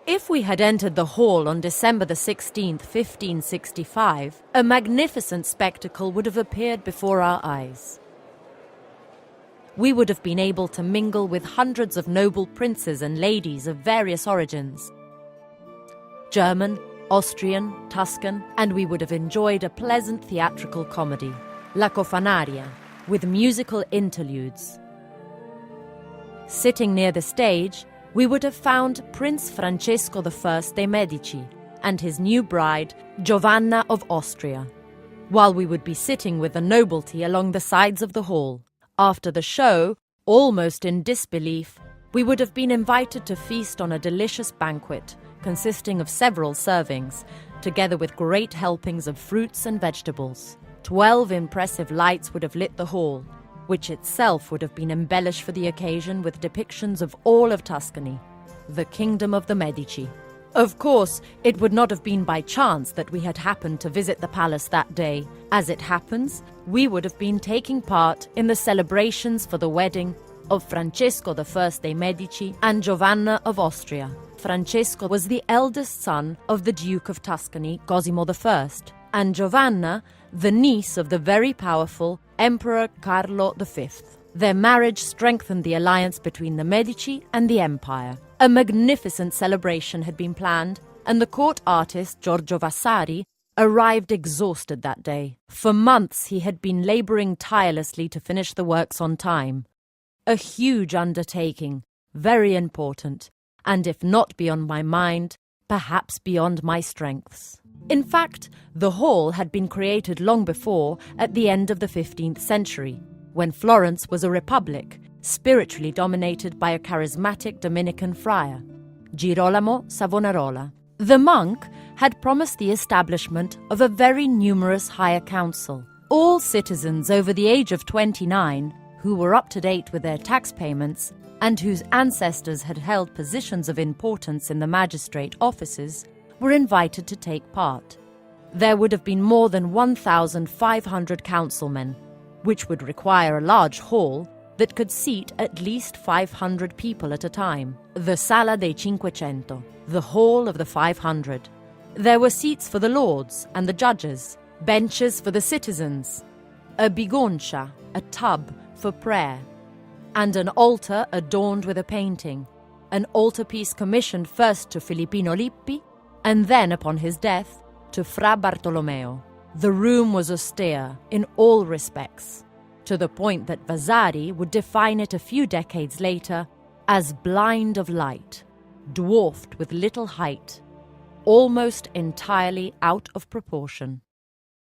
If we had entered the hall on December the 16th, 1565, a magnificent spectacle would have appeared before our eyes. We would have been able to mingle with hundreds of noble princes and ladies of various origins, German, Austrian, Tuscan, and we would have enjoyed a pleasant theatrical comedy, La Cofanaria, with musical interludes. Sitting near the stage, we would have found Prince Francesco I de' Medici and his new bride, Giovanna of Austria, while we would be sitting with the nobility along the sides of the hall. After the show, almost in disbelief, we would have been invited to feast on a delicious banquet consisting of several servings, together with great helpings of fruits and vegetables. 12 impressive lights would have lit the hall, which itself would have been embellished for the occasion with depictions of all of Tuscany, the kingdom of the Medici. Of course, it would not have been by chance that we had happened to visit the palace that day. As it happens, we would have been taking part in the celebrations for the wedding of Francesco I de' Medici and Giovanna of Austria. Francesco was the eldest son of the Duke of Tuscany, Cosimo I, and Giovanna, the niece of the very powerful Emperor Carlo V. Their marriage strengthened the alliance between the Medici and the Empire. A magnificent celebration had been planned, and the court artist Giorgio Vasari arrived exhausted that day. For months he had been laboring tirelessly to finish the works on time. A huge undertaking, very important, and if not beyond my mind, perhaps beyond my strengths. In fact, the hall had been created long before, at the end of the 15th century, when Florence was a republic, spiritually dominated by a charismatic Dominican friar, Girolamo Savonarola. The monk had promised the establishment of a very numerous higher council. All citizens over the age of 29, who were up to date with their tax payments, and whose ancestors had held positions of importance in the magistrate offices, were invited to take part. There would have been more than 1,500 councilmen, which would require a large hall that could seat at least 500 people at a time. The Sala dei Cinquecento, the Hall of the 500. There were seats for the lords and the judges, benches for the citizens, a bigoncia, a tub for prayer, and an altar adorned with a painting, an altarpiece commissioned first to Filippino Lippi, and then, upon his death, to Fra Bartolomeo. The room was austere in all respects, to the point that Vasari would define it a few decades later as blind of light, dwarfed with little height, almost entirely out of proportion.